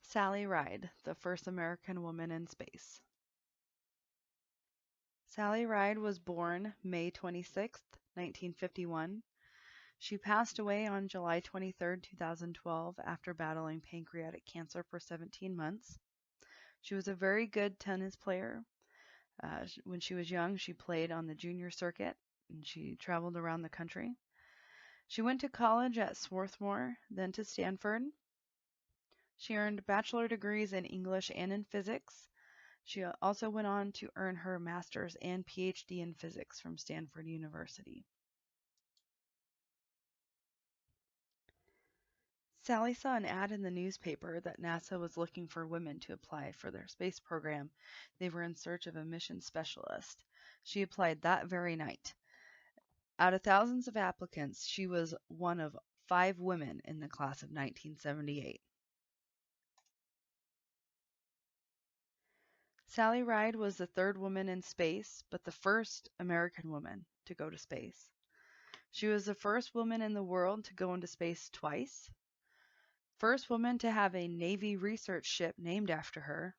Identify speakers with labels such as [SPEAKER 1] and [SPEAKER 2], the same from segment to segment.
[SPEAKER 1] Sally Ride, the first American woman in space. Sally Ride was born May 26, 1951. She passed away on July 23rd, 2012, after battling pancreatic cancer for 17 months. She was a very good tennis player. When she was young, she played on the junior circuit and she traveled around the country. She went to college at Swarthmore, then to Stanford. She earned bachelor degrees in English and in physics. She also went on to earn her master's and PhD in physics from Stanford University. Sally saw an ad in the newspaper that NASA was looking for women to apply for their space program. They were in search of a mission specialist. She applied that very night. Out of thousands of applicants, she was one of 5 women in the class of 1978. Sally Ride was the third woman in space, but the first American woman to go to space. She was the first woman in the world to go into space twice, first woman to have a Navy research ship named after her,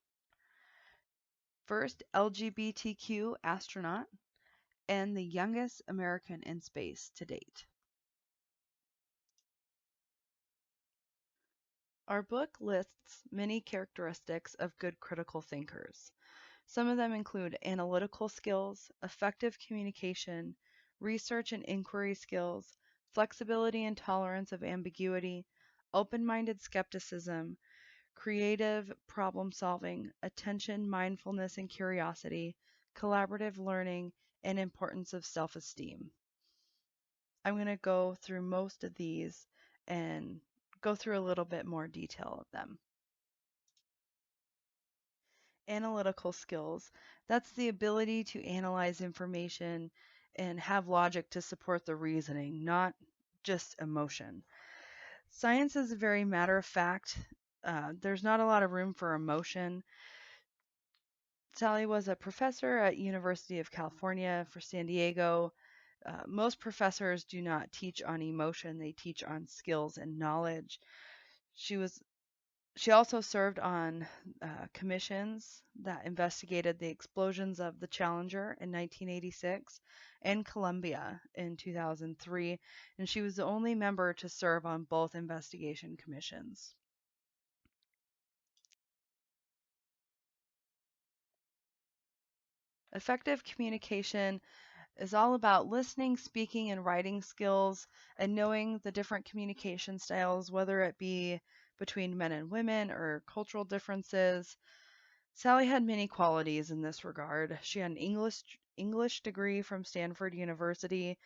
[SPEAKER 1] first LGBTQ astronaut, and the youngest American in space to date. Our book lists many characteristics of good critical thinkers. Some of them include analytical skills, effective communication, research and inquiry skills, flexibility and tolerance of ambiguity, open minded skepticism, creative problem solving, attention, mindfulness, and curiosity, collaborative learning, and importance of self esteem. I'm going to go through most of these and go through a little bit more detail of them. Analytical skills. That's the ability to analyze information and have logic to support the reasoning, not just emotion. Science is very matter of fact. There's not a lot of room for emotion. Sally was a professor at University of California for San Diego. Most professors do not teach on emotion; they teach on skills and knowledge. She was She also served on commissions that investigated the explosions of the Challenger in 1986 and Columbia in 2003, and she was the only member to serve on both investigation commissions. Effective communication is all about listening, speaking, and writing skills and knowing the different communication styles, whether it be between men and women or cultural differences. Sally had many qualities in this regard. She had an English degree from Stanford University.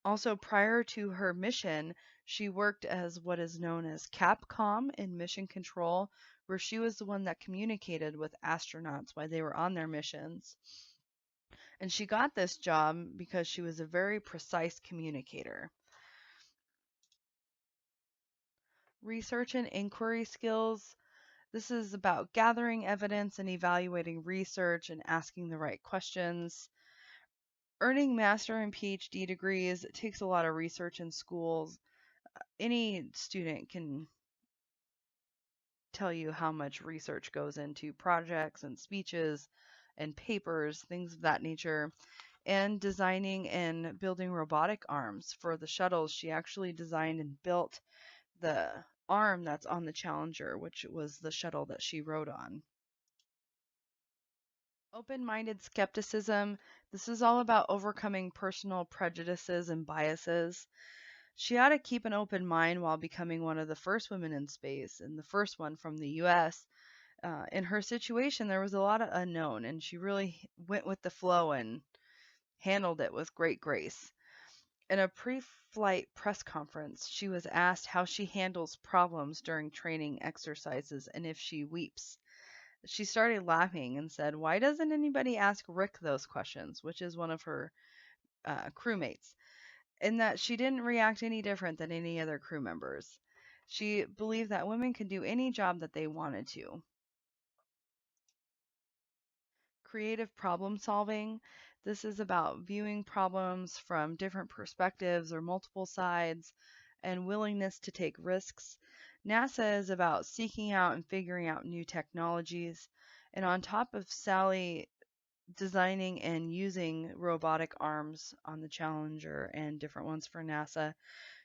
[SPEAKER 1] Also, prior to her mission, she worked as what is known as Capcom in mission control, where she was the one that communicated with astronauts while they were on their missions. And she got this job because she was a very precise communicator. Research and inquiry skills. This is about gathering evidence and evaluating research and asking the right questions. Earning master and PhD degrees, it takes a lot of research in schools. Any student can tell you how much research goes into projects and speeches and papers, things of that nature. And designing and building robotic arms for the shuttles. She actually designed and built the arm that's on the Challenger, which was the shuttle that she rode on. Open-minded skepticism. This is all about overcoming personal prejudices and biases. She had to keep an open mind while becoming one of the first women in space and the first one from the US. In her situation, there was a lot of unknown, and she really went with the flow and handled it with great grace. In a pre flight press conference, she was asked how she handles problems during training exercises and if she weeps. She started laughing and said, "Why doesn't anybody ask Rick those questions?" which is one of her crewmates. And that she didn't react any different than any other crew members. She believed that women could do any job that they wanted to. Creative problem solving. This is about viewing problems from different perspectives or multiple sides and willingness to take risks. NASA is about seeking out and figuring out new technologies. And on top of Sally designing and using robotic arms on the Challenger and different ones for NASA,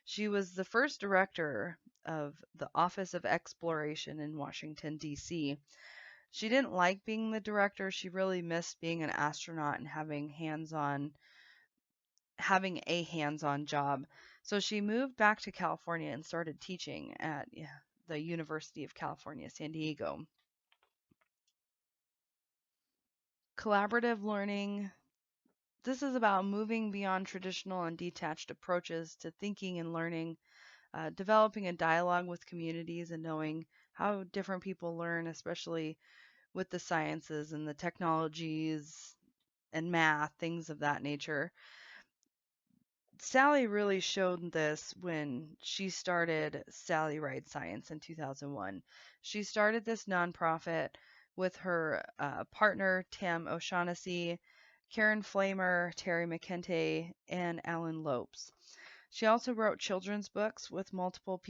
[SPEAKER 1] she was the first director of the Office of Exploration in Washington, D.C. She didn't like being the director. She really missed being an astronaut and having a hands-on job. So she moved back to California and started teaching at the University of California, San Diego. Collaborative learning. This is about moving beyond traditional and detached approaches to thinking and learning, developing a dialogue with communities and knowing how different people learn, especially with the sciences and the technologies and math, things of that nature. Sally really showed this when she started Sally Ride Science in 2001. She started this nonprofit with her partner, Tam O'Shaughnessy, Karen Flamer, Terry McKenty, and Alan Lopes. She also wrote children's books with multiple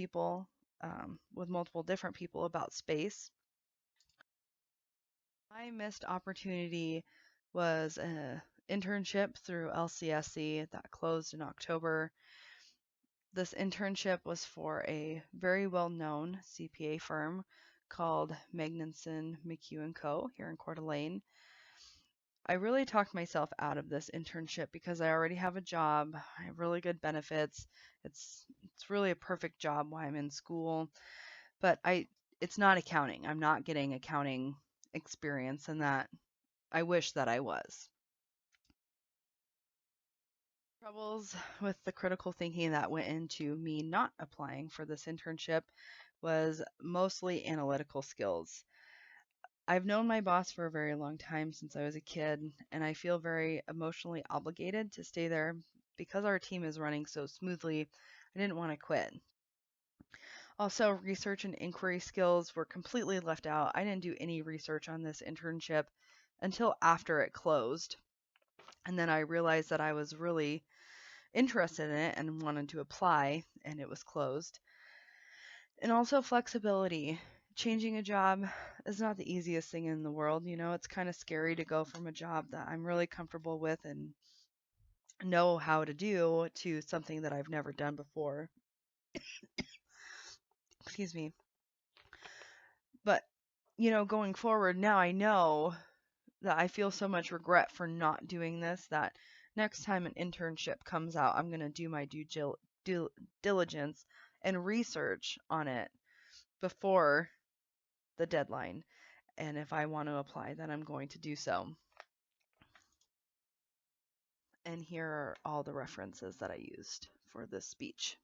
[SPEAKER 1] different people about space. My missed opportunity was an internship through LCSC that closed in October. This internship was for a very well-known CPA firm called Magnuson McHugh & Co. here in Coeur d'Alene. I really talked myself out of this internship because I already have a job. I have really good benefits. It's really a perfect job while I'm in school, but it's not accounting. I'm not getting accounting experience, and that I wish that I was. Troubles with the critical thinking that went into me not applying for this internship was mostly analytical skills. I've known my boss for a very long time since I was a kid, and I feel very emotionally obligated to stay there because our team is running so smoothly. I didn't want to quit. Also, research and inquiry skills were completely left out. I didn't do any research on this internship until after it closed. And then I realized that I was really interested in it and wanted to apply, and it was closed. And also flexibility. Changing a job is not the easiest thing in the world. It's kind of scary to go from a job that I'm really comfortable with and know how to do to something that I've never done before. Excuse me. But, going forward, now I know that I feel so much regret for not doing this that next time an internship comes out, I'm going to do my due diligence and research on it before the deadline. And if I want to apply, then I'm going to do so. And here are all the references that I used for this speech.